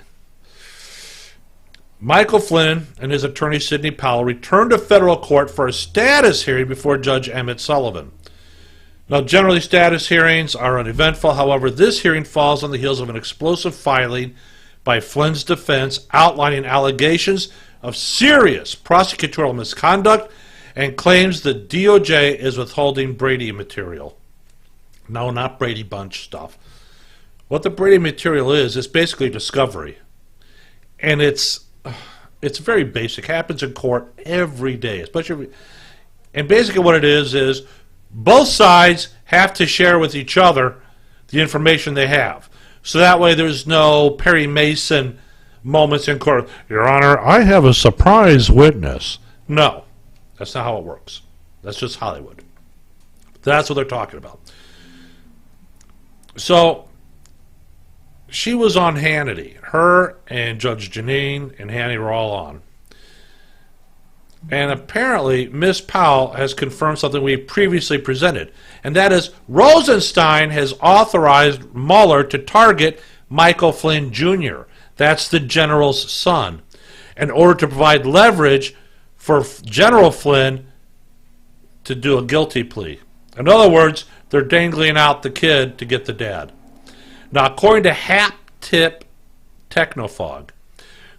Michael Flynn and his attorney Sidney Powell returned to federal court for a status hearing before Judge Emmett Sullivan. Now, generally, status hearings are uneventful. However, this hearing falls on the heels of an explosive filing by Flynn's defense outlining allegations of serious prosecutorial misconduct and claims the DOJ is withholding Brady material. No, not Brady Bunch stuff. What the Brady material is basically discovery. And it's very basic. It happens in court every day. And basically what it is both sides have to share with each other the information they have. So that way there's no Perry Mason moments in court. Your Honor, I have a surprise witness. No, that's not how it works. That's just Hollywood. That's what they're talking about. So she was on Hannity. Her and Judge Janine and Hannity were all on. And apparently, Ms. Powell has confirmed something we previously presented, and that is Rosenstein has authorized Mueller to target Michael Flynn Jr., that's the general's son, in order to provide leverage for General Flynn to do a guilty plea. In other words, they're dangling out the kid to get the dad. Now, according to Hap-Tip Technofog,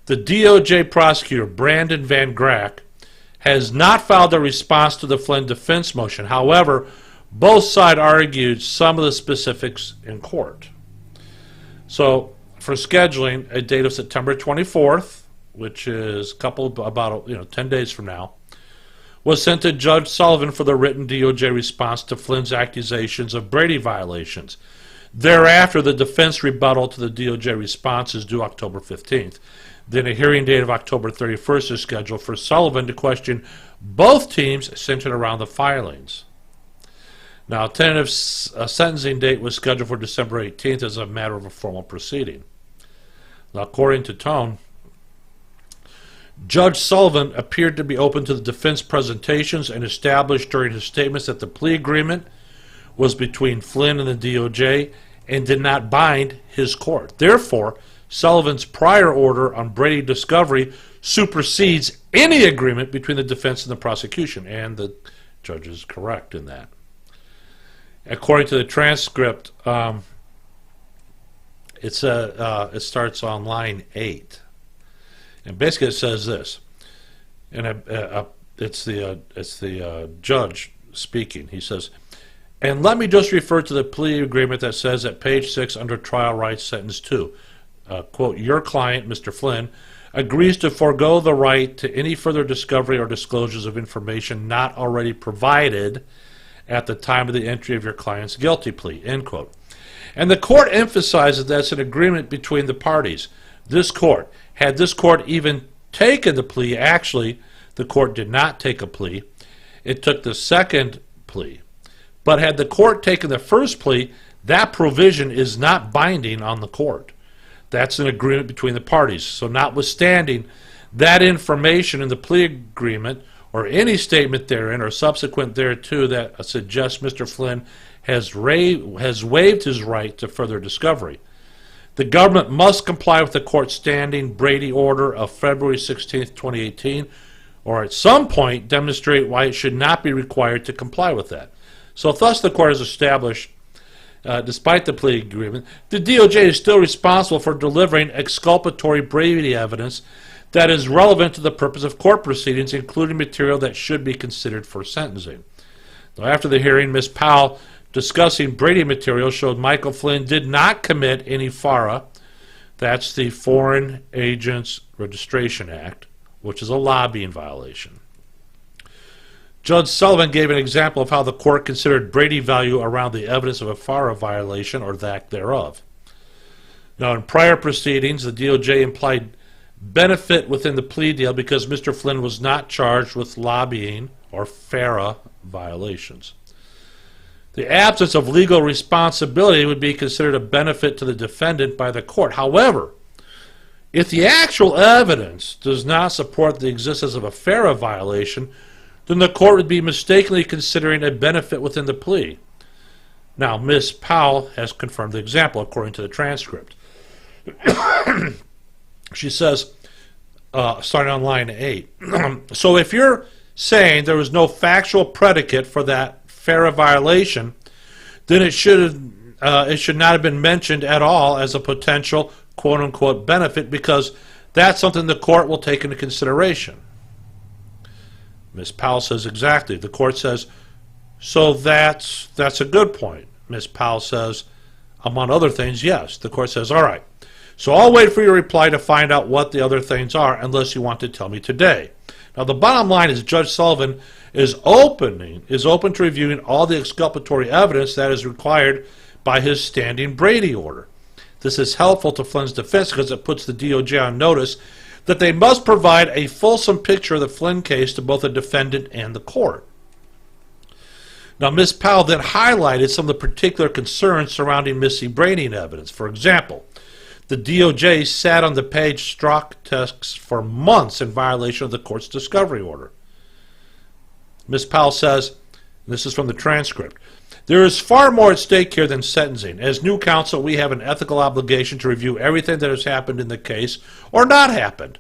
the DOJ prosecutor, Brandon Van Grack, has not filed a response to the Flynn defense motion. However, both sides argued some of the specifics in court. So, for scheduling, a date of September 24th, which is about 10 days from now, was sent to Judge Sullivan for the written DOJ response to Flynn's accusations of Brady violations. Thereafter, the defense rebuttal to the DOJ response is due October 15th. Then a hearing date of October 31st is scheduled for Sullivan to question both teams centered around the filings. Now, a tentative sentencing date was scheduled for December 18th as a matter of a formal proceeding. Now, according to Tone, Judge Sullivan appeared to be open to the defense presentations and established during his statements that the plea agreement was between Flynn and the DOJ and did not bind his court. Therefore, Sullivan's prior order on Brady discovery supersedes any agreement between the defense and the prosecution, and the judge is correct in that. According to the transcript, it starts on line 8, and basically it says this, and it's the judge speaking. He says, "And let me just refer to the plea agreement that says at page 6 under trial rights sentence 2, quote, your client, Mr. Flynn, agrees to forego the right to any further discovery or disclosures of information not already provided at the time of the entry of your client's guilty plea," end quote. And the court emphasizes that's an agreement between the parties. Had this court even taken the plea, actually, the court did not take a plea. It took the second plea. But had the court taken the first plea, that provision is not binding on the court. That's an agreement between the parties. So notwithstanding that information in the plea agreement or any statement therein or subsequent thereto that suggests Mr. Flynn has waived his right to further discovery, the government must comply with the court's standing Brady order of February 16, 2018, or at some point demonstrate why it should not be required to comply with that. So thus the court has established, despite the plea agreement, the DOJ is still responsible for delivering exculpatory Brady evidence that is relevant to the purpose of court proceedings, including material that should be considered for sentencing. Now, after the hearing, Ms. Powell, discussing Brady material, showed Michael Flynn did not commit any FARA, that's the Foreign Agents Registration Act, which is a lobbying violation. Judge Sullivan gave an example of how the court considered Brady value around the evidence of a FARA violation or lack thereof. Now, in prior proceedings, the DOJ implied benefit within the plea deal because Mr. Flynn was not charged with lobbying or FARA violations. The absence of legal responsibility would be considered a benefit to the defendant by the court. However, if the actual evidence does not support the existence of a FARA violation, then the court would be mistakenly considering a benefit within the plea. Now, Ms. Powell has confirmed the example according to the transcript. She says, starting on line 8, so if you're saying there was no factual predicate for that FARA violation, then it should not have been mentioned at all as a potential quote-unquote benefit because that's something the court will take into consideration. Ms. Powell says exactly. The court says, so that's a good point. Ms. Powell says, among other things, yes. The court says, all right. So I'll wait for your reply to find out what the other things are unless you want to tell me today. Now the bottom line is Judge Sullivan is open to reviewing all the exculpatory evidence that is required by his standing Brady order. This is helpful to Flynn's defense because it puts the DOJ on notice that they must provide a fulsome picture of the Flynn case to both the defendant and the court. Now, Ms. Powell then highlighted some of the particular concerns surrounding missing Brady evidence. For example, the DOJ sat on the page Strzok tests for months in violation of the court's discovery order. Ms. Powell says, and this is from the transcript, there is far more at stake here than sentencing. As new counsel, we have an ethical obligation to review everything that has happened in the case or not happened,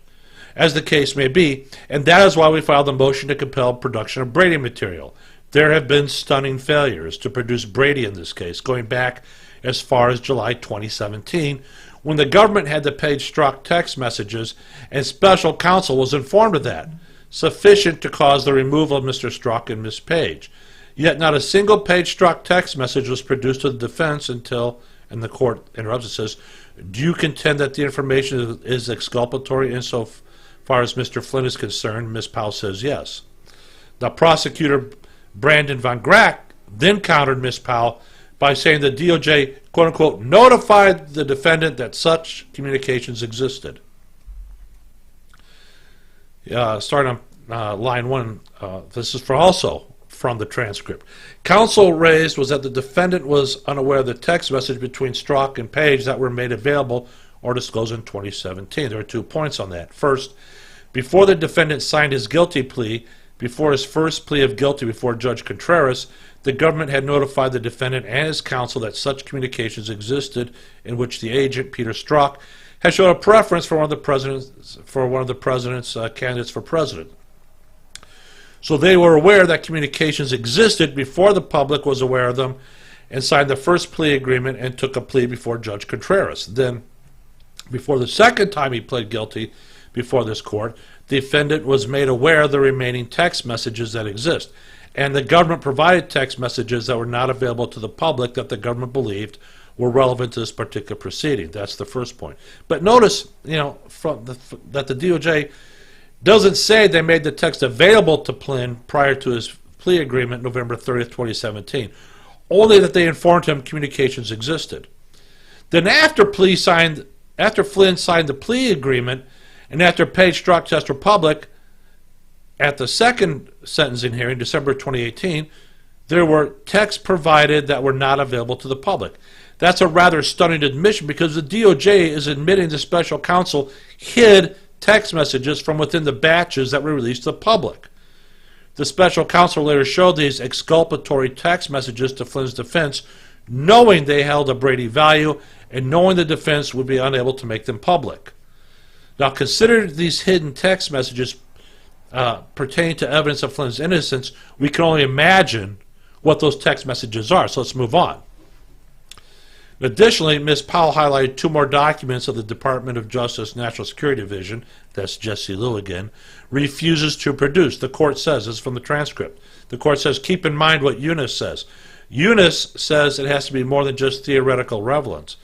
as the case may be, and that is why we filed a motion to compel production of Brady material. There have been stunning failures to produce Brady in this case, going back as far as July 2017, when the government had the page Strzok text messages and special counsel was informed of that, sufficient to cause the removal of Mr. Strzok and Ms. Page. Yet not a single page Strzok text message was produced to the defense until, and the court interrupts and says, do you contend that the information is exculpatory insofar as Mr. Flynn is concerned? Ms. Powell says yes. The prosecutor, Brandon Von Grack, then countered Ms. Powell by saying the DOJ, quote-unquote, notified the defendant that such communications existed. Starting on line 1, this is also from the transcript. Counsel raised was that the defendant was unaware of the text message between Strzok and Page that were made available or disclosed in 2017. There are 2 points on that. First, before the defendant signed his guilty plea, before his first plea of guilty before Judge Contreras, the government had notified the defendant and his counsel that such communications existed, in which the agent, Peter Strzok, had shown a preference for one of the president's candidates for president. So they were aware that communications existed before the public was aware of them, and signed the first plea agreement and took a plea before Judge Contreras. Then, before the second time he pled guilty before this court, the defendant was made aware of the remaining text messages that exist. And the government provided text messages that were not available to the public that the government believed were relevant to this particular proceeding. That's the first point. But notice, that the DOJ doesn't say they made the text available to Flynn prior to his plea agreement November 30th, 2017. Only that they informed him communications existed. Then after Flynn signed the plea agreement, and after Page Strzok test Republic, at the second sentencing hearing, December 2018, there were texts provided that were not available to the public. That's a rather stunning admission, because the DOJ is admitting the special counsel hid text messages from within the batches that were released to the public. The special counsel later showed these exculpatory text messages to Flynn's defense, knowing they held a Brady value and knowing the defense would be unable to make them public. Now, consider these hidden text messages pertaining to evidence of Flynn's innocence. We can only imagine what those text messages are. So let's move on. Additionally, Ms. Powell highlighted 2 more documents of the Department of Justice National Security Division, that's Jesse Liu again, refuses to produce. The court says, this is from the transcript, the court says, keep in mind what Eunice says. Eunice says it has to be more than just theoretical relevance.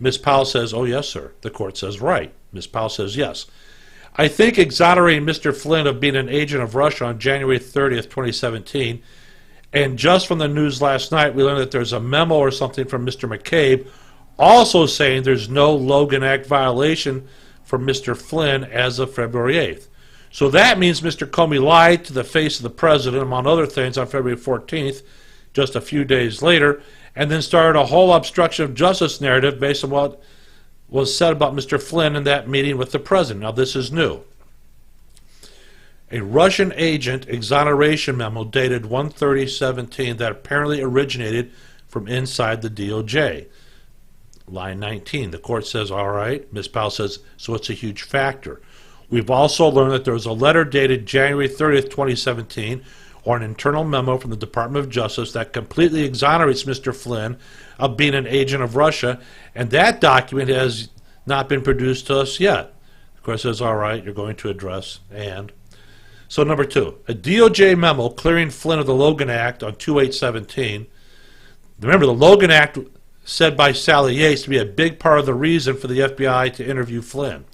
Ms. Powell says, oh yes, sir. The court says, right. Ms. Powell says, yes. I think exonerating Mr. Flynn of being an agent of Russia on January 30th, 2017, and just from the news last night, we learned that there's a memo or something from Mr. McCabe also saying there's no Logan Act violation for Mr. Flynn as of February 8th. So that means Mr. Comey lied to the face of the president, among other things, on February 14th, just a few days later, and then started a whole obstruction of justice narrative based on what was said about Mr. Flynn in that meeting with the president. Now, this is new. A Russian agent exoneration memo dated 1/30/17 that apparently originated from inside the DOJ. Line 19, the court says, all right. Ms. Powell says, so it's a huge factor. We've also learned that there was a letter dated January 30th, 2017, or an internal memo from the Department of Justice that completely exonerates Mr. Flynn of being an agent of Russia, and that document has not been produced to us yet. The court says, all right, you're going to address, and... So number 2, a DOJ memo clearing Flynn of the Logan Act on 2/8/17. Remember, the Logan Act said by Sally Yates to be a big part of the reason for the FBI to interview Flynn.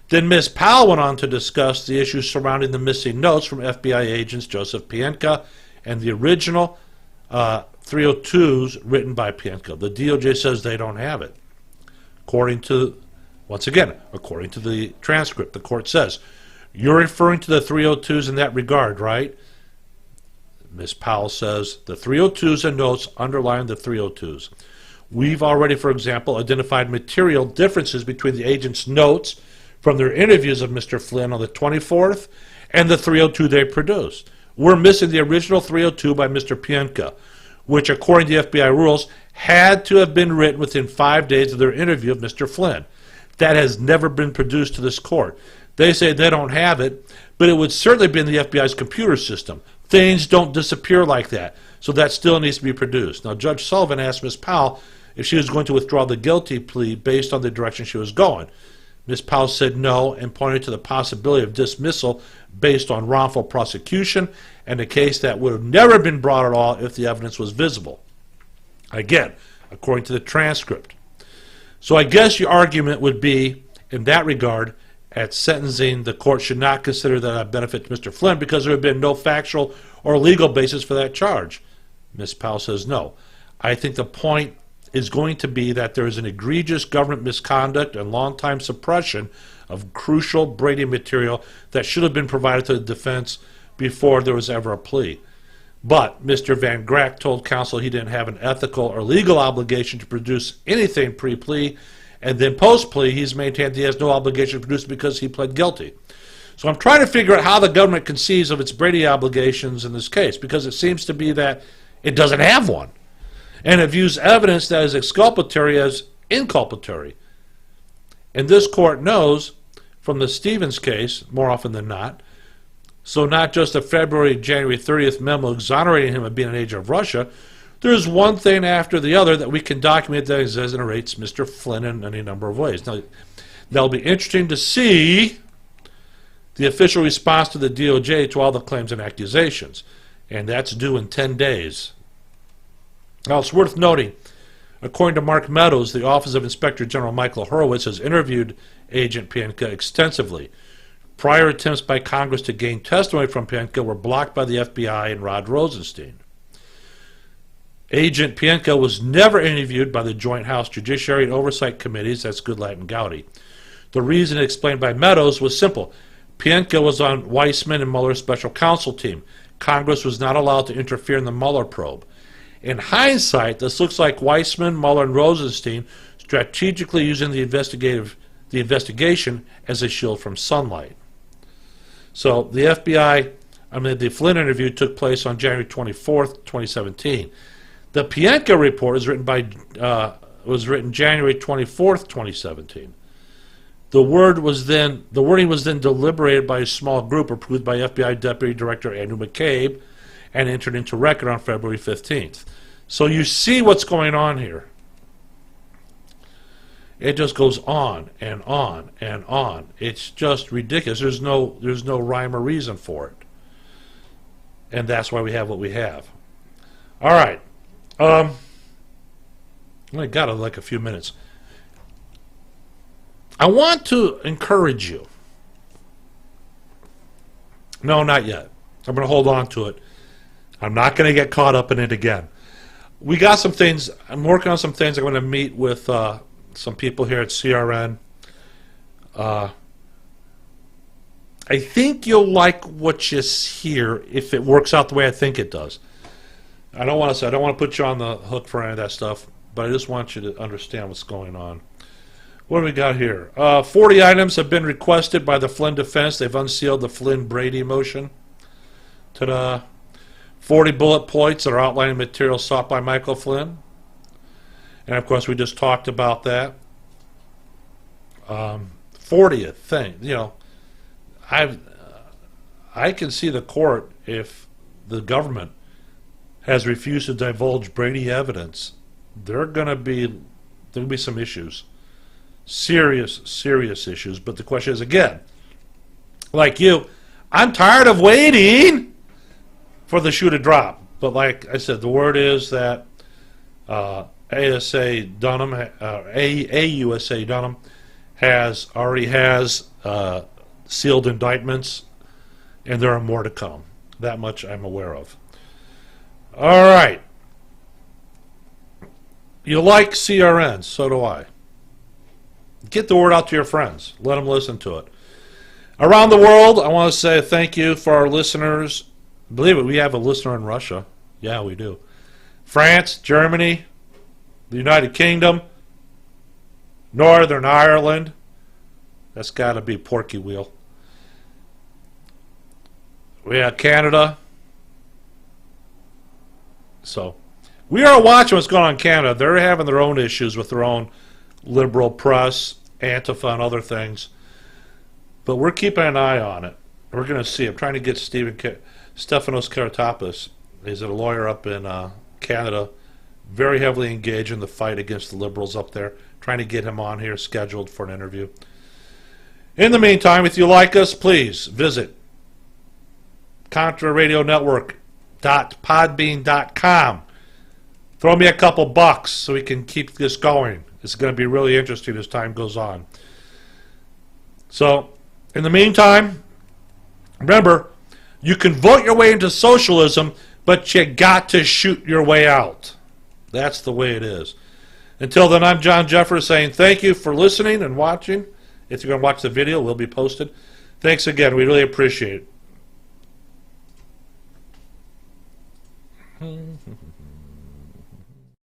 Then Ms. Powell went on to discuss the issues surrounding the missing notes from FBI agents Joseph Pientka and the original 302s written by Pientka. The DOJ says they don't have it. According to the transcript, the court says, you're referring to the 302s in that regard, right? Ms. Powell says, the 302s and notes underline the 302s. We've already, for example, identified material differences between the agent's notes from their interviews of Mr. Flynn on the 24th and the 302 they produced. We're missing the original 302 by Mr. Pientka, which, according to the FBI rules, had to have been written within 5 days of their interview of Mr. Flynn. That has never been produced to this court. They say they don't have it, but it would certainly be in the FBI's computer system. Things don't disappear like that, so that still needs to be produced. Now, Judge Sullivan asked Ms. Powell if she was going to withdraw the guilty plea based on the direction she was going. Ms. Powell said no and pointed to the possibility of dismissal based on wrongful prosecution and a case that would have never been brought at all if the evidence was visible. Again, according to the transcript. So I guess your argument would be, in that regard, at sentencing, the court should not consider that a benefit to Mr. Flynn because there had been no factual or legal basis for that charge. Ms. Powell says no. I think the point is going to be that there is an egregious government misconduct and long-time suppression of crucial Brady material that should have been provided to the defense before there was ever a plea. But Mr. Van Grack told counsel he didn't have an ethical or legal obligation to produce anything pre-plea, and then post-plea he's maintained he has no obligation to produce because he pled guilty. So I'm trying to figure out how the government conceives of its Brady obligations in this case, because it seems to be that it doesn't have one. And it views evidence that is exculpatory as inculpatory. And this court knows from the Stevens case, more often than not, so not just a January 30th memo exonerating him of being an agent of Russia, there's one thing after the other that we can document that exonerates Mr. Flynn in any number of ways. Now, that'll be interesting to see the official response to the DOJ to all the claims and accusations, and that's due in 10 days. Now, it's worth noting, according to Mark Meadows, the Office of Inspector General Michael Horowitz has interviewed Agent Pientka extensively. Prior attempts by Congress to gain testimony from Pientka were blocked by the FBI and Rod Rosenstein. Agent Pientka was never interviewed by the Joint House Judiciary and Oversight Committees, that's Goodlatte and Gowdy. The reason explained by Meadows was simple. Pientka was on Weissman and Mueller's special counsel team. Congress was not allowed to interfere in the Mueller probe. In hindsight, this looks like Weissman, Mueller, and Rosenstein strategically using the investigation as a shield from sunlight. So the the Flynn interview took place on January 24th, 2017. The Pientka report was written January 24th, 2017. The wording was then deliberated by a small group approved by FBI Deputy Director Andrew McCabe and entered into record on February 15th. So you see what's going on here. It just goes on and on and on. It's just ridiculous. There's no rhyme or reason for it. And that's why we have what we have. All right. I got like a few minutes. I want to encourage you. No, not yet. I'm going to hold on to it. I'm not going to get caught up in it again. We got some things. I'm working on some things. I'm going to meet with some people here at CRN. I think you'll like what you hear if it works out the way I think it does. I don't want to put you on the hook for any of that stuff, but I just want you to understand what's going on. What do we got here? 40 items have been requested by the Flynn defense. They've unsealed the Flynn Brady motion. Ta-da. 40 bullet points that are outlining material sought by Michael Flynn. And, of course, we just talked about that. 40th thing. You know, I can see the court, if the government has refused to divulge Brady evidence, there'll be some issues. Serious issues. But the question is, again, like you, I'm tired of waiting for the shoe to drop. But like I said, the word is that AUSA Dunham already has sealed indictments, and there are more to come. That much I'm aware of. All right. You like CRN, so do I. Get the word out to your friends. Let them listen to it. Around the world, I want to say thank you for our listeners. Believe it, we have a listener in Russia. Yeah, we do. France, Germany, the United Kingdom, Northern Ireland. That's got to be Porky Wheel. We have Canada. So, we are watching what's going on in Canada. They're having their own issues with their own liberal press, Antifa, and other things. But we're keeping an eye on it. We're going to see. I'm trying to get Stefanos Karatopoulos. He's a lawyer up in Canada, very heavily engaged in the fight against the liberals up there. Trying to get him on here, scheduled for an interview. In the meantime, if you like us, please visit ContraRadioNetwork.podbean.com. Throw me a couple bucks so we can keep this going. It's going to be really interesting as time goes on. So, in the meantime, remember, you can vote your way into socialism, but you got to shoot your way out. That's the way it is. Until then, I'm John Jeffers saying thank you for listening and watching. If you're going to watch the video, it will be posted. Thanks again. We really appreciate it.